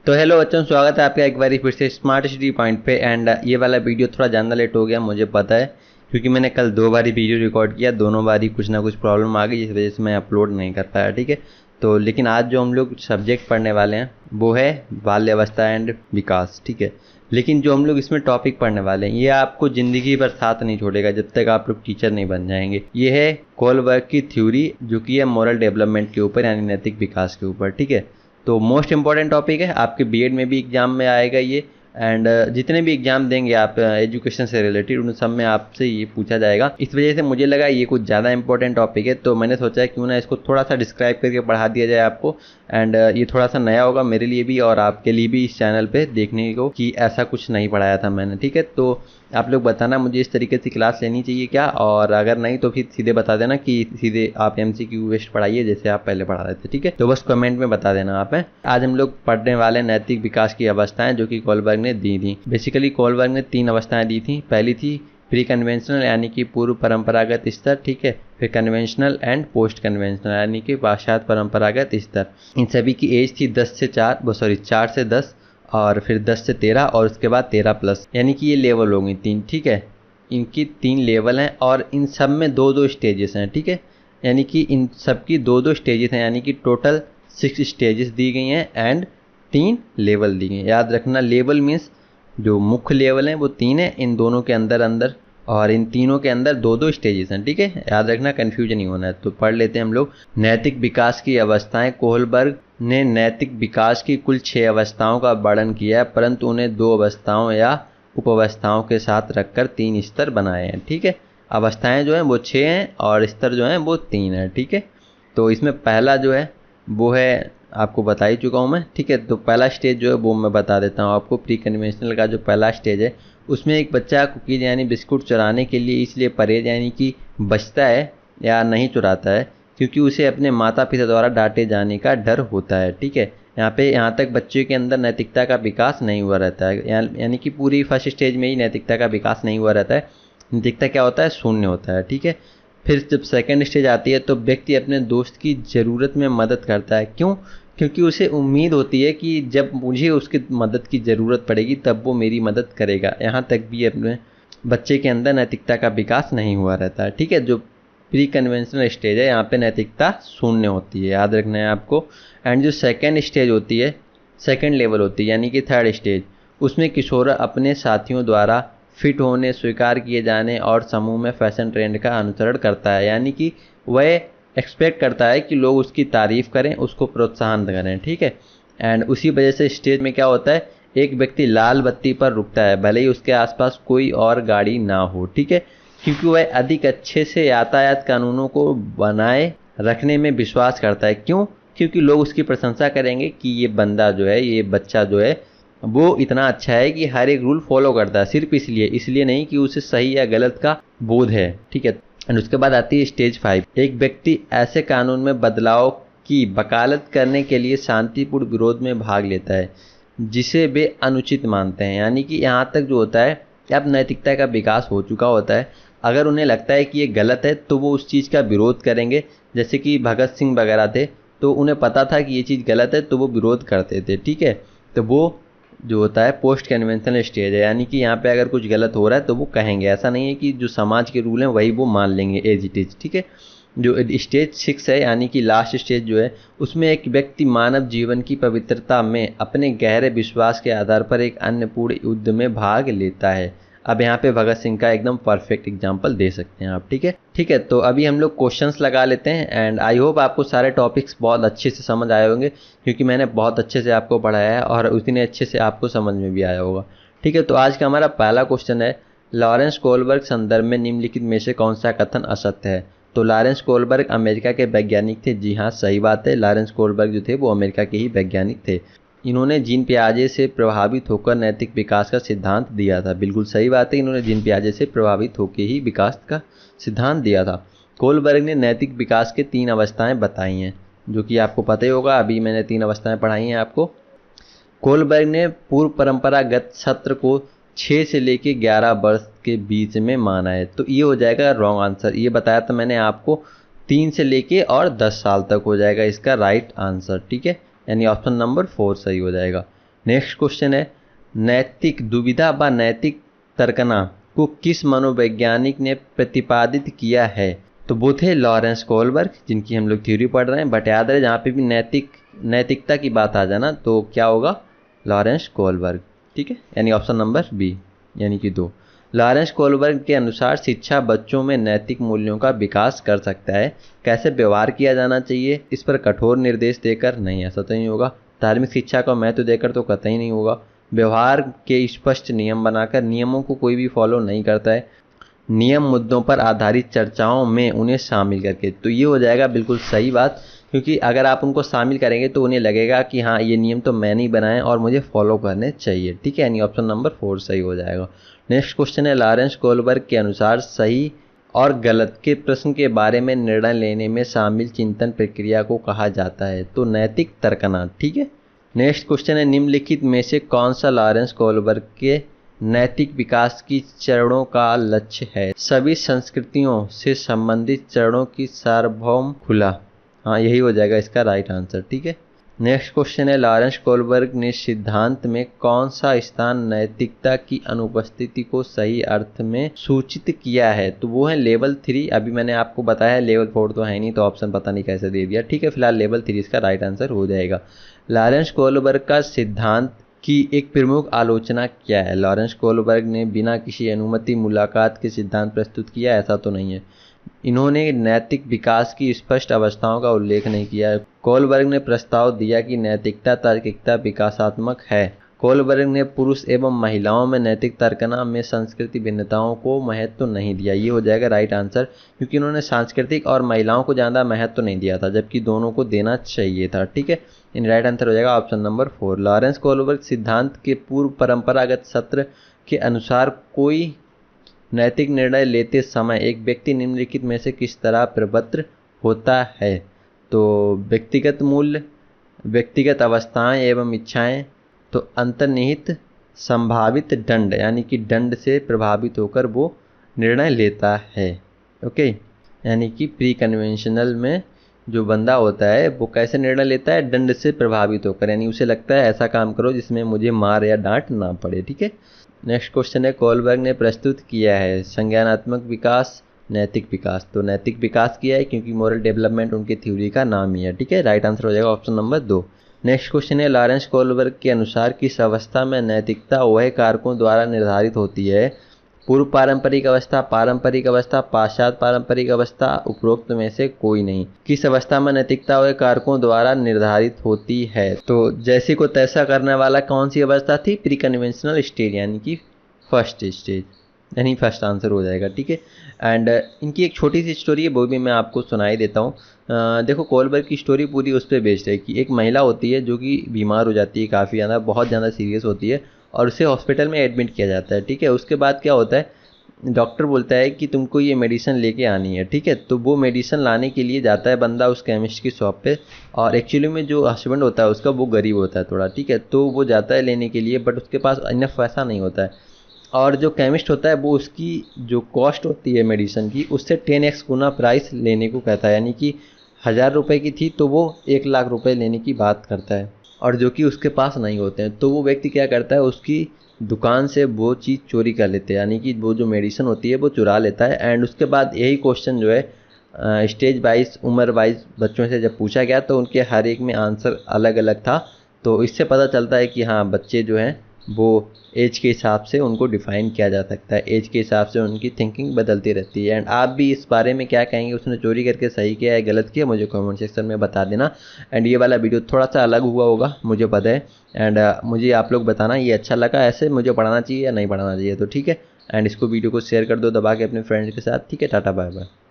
तो हेलो बच्चों, स्वागत है आपका एक बार फिर से स्मार्ट स्टडी पॉइंट पे। एंड ये वाला वीडियो थोड़ा ज़्यादा लेट हो गया, मुझे पता है, क्योंकि मैंने कल 2 बारी वीडियो रिकॉर्ड किया, दोनों बारी कुछ ना कुछ प्रॉब्लम आ गई, इस वजह से मैं अपलोड नहीं कर पाया। ठीक है, तो लेकिन आज जो हम लोग सब्जेक्ट पढ़ने वाले हैं वो है बाल्यावस्था एंड विकास। ठीक है, लेकिन जो हम लोग इसमें टॉपिक पढ़ने वाले हैं ये आपको ज़िंदगी भर साथ नहीं छोड़ेगा जब तक आप लोग टीचर नहीं बन जाएंगे। ये है कोलबर्ग की थ्योरी, जो कि है मॉरल डेवलपमेंट के ऊपर, यानी नैतिक विकास के ऊपर। ठीक है, तो मोस्ट इंपॉर्टेंट टॉपिक है, आपके बीएड में भी एग्जाम में आएगा ये। एंड जितने भी एग्जाम देंगे आप एजुकेशन से रिलेटेड, उन सब में आपसे ये पूछा जाएगा। इस वजह से मुझे लगा ये कुछ ज़्यादा इंपॉर्टेंट टॉपिक है, तो मैंने सोचा क्यों ना इसको थोड़ा सा डिस्क्राइब करके पढ़ा दिया जाए आपको। एंड ये थोड़ा सा नया होगा मेरे लिए भी और आपके लिए भी इस चैनल पे देखने को कि ऐसा कुछ नहीं पढ़ाया था मैंने। ठीक है, तो आप लोग बताना मुझे इस तरीके से क्लास लेनी चाहिए क्या, और अगर नहीं तो फिर सीधे बता देना कि सीधे आप एमसीक्यू बेस्ड पढ़ाइए जैसे आप पहले पढ़ा रहे थे। ठीक है, तो बस कमेंट में बता देना आप। आज हम लोग पढ़ने वाले नैतिक विकास की अवस्थाएं, जो कि कोलबर्ग ने दी थी। बेसिकली कोलबर्ग ने 3 अवस्थाएं दी थी। पहली थी प्री कन्वेंशनल, यानी कि पूर्व परंपरागत स्तर। ठीक है, फिर कन्वेंशनल एंड पोस्ट कन्वेंशनल, यानी कि पाश्चात्य परंपरागत स्तर। इन सभी की एज थी 4 से 10, और फिर 10 से 13, और उसके बाद 13+, यानी कि ये लेवल होंगी 3। ठीक है, इनकी 3 लेवल हैं और इन सब में 2-2 स्टेजेस हैं। ठीक है, यानी कि इन सब की 2-2 स्टेजेस हैं, यानी कि टोटल 6 स्टेजेस दी गई हैं एंड 3 लेवल दी गई हैं। याद रखना, लेवल मीन्स जो मुख्य लेवल हैं वो 3 है, इन दोनों के अंदर अंदर, और इन तीनों के अंदर 2-2 स्टेजेस हैं। ठीक है, याद रखना, कन्फ्यूजन नहीं होना है। तो पढ़ लेते हैं हम लोग नैतिक विकास की अवस्थाएं। कोहलबर्ग ने नैतिक विकास की कुल 6 अवस्थाओं का वर्णन किया है, परंतु उन्हें 2 अवस्थाओं या उपावस्थाओं के साथ रखकर 3 स्तर बनाए हैं। ठीक है, अवस्थाएं जो हैं वो 6 हैं और स्तर जो हैं वो 3 हैं। ठीक है, तो इसमें पहला जो है वो है, आपको बता ही चुका हूँ मैं। ठीक है, तो पहला स्टेज जो है वो मैं बता देता हूँ आपको। प्री कन्वेंशनल का जो पहला स्टेज है, उसमें एक बच्चा कुकीज यानी बिस्कुट चुराने के लिए इसलिए परहेज यानी कि बचता है या नहीं चुराता है क्योंकि उसे अपने माता पिता द्वारा डांटे जाने का डर होता है। ठीक है, यहाँ तक बच्चे के अंदर नैतिकता का विकास नहीं हुआ रहता है, यानी कि पूरी फर्स्ट स्टेज में ही नैतिकता का विकास नहीं हुआ रहता है। नैतिकता क्या होता है? शून्य होता है। ठीक है, फिर जब सेकेंड स्टेज आती है तो व्यक्ति अपने दोस्त की ज़रूरत में मदद करता है। क्यों? क्योंकि उसे उम्मीद होती है कि जब मुझे उसकी मदद की ज़रूरत पड़ेगी तब वो मेरी मदद करेगा। यहाँ तक भी अपने बच्चे के अंदर नैतिकता का विकास नहीं हुआ रहता है। ठीक है, जो प्री कन्वेंशनल स्टेज है यहाँ पे नैतिकता शून्य होती है, याद रखना है आपको। एंड जो सेकेंड स्टेज होती है, सेकेंड लेवल होती है, यानी कि थर्ड स्टेज, उसमें किशोर अपने साथियों द्वारा फिट होने, स्वीकार किए जाने और समूह में फैशन ट्रेंड का अनुसरण करता है, यानी कि वह एक्सपेक्ट करता है कि लोग उसकी तारीफ़ करें, उसको प्रोत्साहन करें। ठीक है, एंड उसी वजह से स्टेज में क्या होता है, एक व्यक्ति लाल बत्ती पर रुकता है भले ही उसके आसपास कोई और गाड़ी ना हो। ठीक है, क्योंकि वह अधिक अच्छे से यातायात कानूनों को बनाए रखने में विश्वास करता है। क्यों? क्योंकि लोग उसकी प्रशंसा करेंगे कि ये बंदा जो है, ये बच्चा जो है वो इतना अच्छा है कि हर एक रूल फॉलो करता है, सिर्फ इसलिए नहीं कि उसे सही या गलत का बोध है। ठीक है, एंड उसके बाद आती है स्टेज 5। एक व्यक्ति ऐसे कानून में बदलाव की वकालत करने के लिए शांतिपूर्ण विरोध में भाग लेता है जिसे वे अनुचित मानते हैं, यानी कि यहाँ तक जो होता है, अब नैतिकता का विकास हो चुका होता है, अगर उन्हें लगता है कि ये गलत है तो वो उस चीज़ का विरोध करेंगे। जैसे कि भगत सिंह वगैरह थे, तो उन्हें पता था कि ये चीज़ गलत है तो वो विरोध करते थे। ठीक है, तो वो जो होता है पोस्ट कन्वेंशनल स्टेज है, यानी कि यहाँ पे अगर कुछ गलत हो रहा है तो वो कहेंगे, ऐसा नहीं है कि जो समाज के रूल हैं वही वो मान लेंगे एज इट इज। ठीक है, जो स्टेज 6 है, यानी कि लास्ट स्टेज जो है, उसमें एक व्यक्ति मानव जीवन की पवित्रता में अपने गहरे विश्वास के आधार पर एक अन्य पूर्ण युद्ध में भाग लेता है। अब यहाँ पे भगत सिंह का एकदम परफेक्ट एग्जाम्पल दे सकते हैं आप। ठीक है, तो अभी हम लोग क्वेश्चंस लगा लेते हैं। एंड आई होप आपको सारे टॉपिक्स बहुत अच्छे से समझ आए होंगे, क्योंकि मैंने बहुत अच्छे से आपको पढ़ाया है और उतने अच्छे से आपको समझ में भी आया होगा। ठीक है, तो आज का हमारा पहला क्वेश्चन है, लॉरेंस कोलबर्ग संदर्भ में निम्नलिखित में से कौन सा कथन असत्य है? तो लॉरेंस कोलबर्ग अमेरिका के वैज्ञानिक थे। जी हाँ, सही बात है, लॉरेंस कोलबर्ग जो थे वो अमेरिका के ही वैज्ञानिक थे। इन्होंने जीन पियाजे से प्रभावित होकर नैतिक विकास का सिद्धांत दिया था। बिल्कुल सही बात है, इन्होंने जीन पियाजे से प्रभावित होकर ही विकास का सिद्धांत दिया था। कोलबर्ग ने नैतिक विकास के 3 अवस्थाएं बताई हैं, जो कि आपको पता ही होगा, अभी मैंने 3 अवस्थाएं पढ़ाई हैं आपको। कोलबर्ग ने पूर्व परंपरागत सत्र को 6 से लेकर 11 वर्ष के बीच में माना है, तो ये हो जाएगा रॉन्ग आंसर। ये बताया था मैंने आपको, 3 से लेके और 10 साल तक हो जाएगा इसका राइट आंसर। ठीक है, यानी ऑप्शन नंबर 4 सही हो जाएगा। नेक्स्ट क्वेश्चन है, नैतिक दुविधा व नैतिक तर्कना को किस मनोवैज्ञानिक ने प्रतिपादित किया है? तो वो थे लॉरेंस कोलबर्ग, जिनकी हम लोग थ्योरी पढ़ रहे हैं। बट याद रहे जहाँ पे भी नैतिकता की बात आ जाना तो क्या होगा? Lawrence Kohlberg. ठीक है, यानी ऑप्शन नंबर बी, यानी कि 2। लॉरेंस कोलबर्ग के अनुसार शिक्षा बच्चों में नैतिक मूल्यों का विकास कर सकता है। कैसे व्यवहार किया जाना चाहिए, इस पर कठोर निर्देश देकर नहीं, ऐसा तो नहीं होगा। धार्मिक शिक्षा का महत्व देकर तो कतई नहीं होगा। व्यवहार के स्पष्ट नियम बनाकर, नियमों को कोई भी फॉलो नहीं करता है। नियम मुद्दों पर आधारित चर्चाओं में उन्हें शामिल करके, तो ये हो जाएगा बिल्कुल सही बात, क्योंकि अगर आप उनको शामिल करेंगे तो उन्हें लगेगा कि हाँ ये नियम तो मैंने ही बनाए और मुझे फॉलो करने चाहिए। ठीक है, यानी ऑप्शन नंबर 4 सही हो जाएगा। नेक्स्ट क्वेश्चन है, लॉरेंस कोलबर्ग के अनुसार सही और गलत के प्रश्न के बारे में निर्णय लेने में शामिल चिंतन प्रक्रिया को कहा जाता है? तो नैतिक तर्कना। ठीक है। नेक्स्ट क्वेश्चन है, निम्नलिखित में से कौन सा लॉरेंस कोलबर्ग के नैतिक विकास की चरणों का लक्ष्य है? सभी संस्कृतियों से संबंधित चरणों की सार्वभौम खुला। हाँ, यही हो जाएगा इसका राइट आंसर। ठीक है। नेक्स्ट क्वेश्चन है, लॉरेंस कोलबर्ग ने सिद्धांत में कौन सा स्थान नैतिकता की अनुपस्थिति को सही अर्थ में सूचित किया है? तो वो है लेवल 3। अभी मैंने आपको बताया है लेवल 4 तो है नहीं, तो ऑप्शन पता नहीं कैसे दे दिया। ठीक है, फिलहाल लेवल 3 इसका राइट आंसर हो जाएगा। लॉरेंस कोलबर्ग का सिद्धांत की एक प्रमुख आलोचना क्या है? लॉरेंस कोलबर्ग ने बिना किसी अनुमति मुलाकात के सिद्धांत प्रस्तुत किया, ऐसा तो नहीं है। इन्होंने नैतिक विकास की स्पष्ट अवस्थाओं का उल्लेख नहीं किया। कोलबर्ग ने प्रस्ताव दिया कि नैतिकता तार्किकता विकासात्मक है। कोलबर्ग ने पुरुष एवं महिलाओं में नैतिक तर्कना में सांस्कृतिक भिन्नताओं को महत्व नहीं दिया। ये हो जाएगा राइट आंसर, क्योंकि उन्होंने सांस्कृतिक और महिलाओं को ज़्यादा महत्व नहीं दिया था, जबकि दोनों को देना चाहिए था। ठीक है, इन राइट आंसर हो जाएगा ऑप्शन नंबर 4। लॉरेंस कोलबर्ग सिद्धांत के पूर्व परंपरागत सत्र के अनुसार कोई नैतिक निर्णय लेते समय एक व्यक्ति निम्नलिखित में से किस तरह प्रवृत्त होता है? तो व्यक्तिगत मूल्य, व्यक्तिगत अवस्थाएं एवं इच्छाएं, तो अंतर्निहित संभावित दंड, यानी कि दंड से प्रभावित होकर वो निर्णय लेता है। ओके, यानी कि प्री कन्वेंशनल में जो बंदा होता है वो कैसे निर्णय लेता है? दंड से प्रभावित होकर, यानी उसे लगता है ऐसा काम करो जिसमें मुझे मार या डांट ना पड़े। ठीक है। नेक्स्ट क्वेश्चन है, कोलबर्ग ने प्रस्तुत किया है संज्ञानात्मक विकास, नैतिक विकास। तो नैतिक विकास किया है क्योंकि मोरल डेवलपमेंट उनकी थ्योरी का नाम ही है। ठीक है, राइट आंसर हो जाएगा ऑप्शन नंबर 2। नेक्स्ट क्वेश्चन है, लॉरेंस कोलबर्ग के अनुसार किस अवस्था में नैतिकता वह कारकों द्वारा निर्धारित होती है? पूर्व पारंपरिक अवस्था, पारंपरिक अवस्था, पाश्चात्य पारंपरिक अवस्था, उपरोक्त में से कोई नहीं। किस अवस्था में नैतिकता व कारकों द्वारा निर्धारित होती है? तो जैसे को तैसा करने वाला कौन सी अवस्था थी? प्री कन्वेंशनल स्टेज, यानी कि फर्स्ट स्टेज, यानी फर्स्ट आंसर हो जाएगा। ठीक है। एंड इनकी एक छोटी सी स्टोरी है, वो भी मैं आपको सुनाई देता हूँ। देखो, कोलबर्ग की स्टोरी पूरी उस पर बेस्ड है कि एक महिला होती है जो कि बीमार हो जाती है, काफ़ी ज़्यादा, बहुत ज़्यादा सीरियस होती है और उसे हॉस्पिटल में एडमिट किया जाता है। ठीक है। उसके बाद क्या होता है, डॉक्टर बोलता है कि तुमको ये मेडिसिन लेके आनी है। ठीक है। तो वो मेडिसिन लाने के लिए जाता है बंदा उस केमिस्ट की शॉप पे, और एक्चुअली में जो हस्बैंड होता है उसका वो गरीब होता है थोड़ा। ठीक है। तो वो जाता है लेने के लिए, बट उसके पास इनफ पैसा नहीं होता है, और जो केमिस्ट होता है वो उसकी जो कॉस्ट होती है मेडिसिन की उससे 10x गुना प्राइस लेने को कहता है, यानी कि 1000 रुपये की थी तो वो 1 लाख रुपए लेने की बात करता है, और जो कि उसके पास नहीं होते हैं। तो वो व्यक्ति क्या करता है, उसकी दुकान से वो चीज़ चोरी कर लेते हैं, यानी कि वो जो मेडिसिन होती है वो चुरा लेता है। एंड उसके बाद यही क्वेश्चन जो है स्टेज वाइज, उम्र वाइज बच्चों से जब पूछा गया तो उनके हर एक में आंसर अलग अलग था। तो इससे पता चलता है कि हाँ, बच्चे जो हैं वो एज के हिसाब से उनको डिफ़ाइन किया जा सकता है, एज के हिसाब से उनकी थिंकिंग बदलती रहती है। एंड आप भी इस बारे में क्या कहेंगे, उसने चोरी करके सही किया है गलत किया, मुझे कमेंट सेक्शन में बता देना। एंड ये वाला वीडियो थोड़ा सा अलग हुआ होगा, मुझे पता है। एंड मुझे आप लोग बताना ये अच्छा लगा, ऐसे मुझे पढ़ाना चाहिए या नहीं पढ़ाना चाहिए। तो ठीक है, एंड इसको वीडियो को शेयर कर दो दबा के अपने फ्रेंड्स के साथ। ठीक है, टाटा बाय बाय।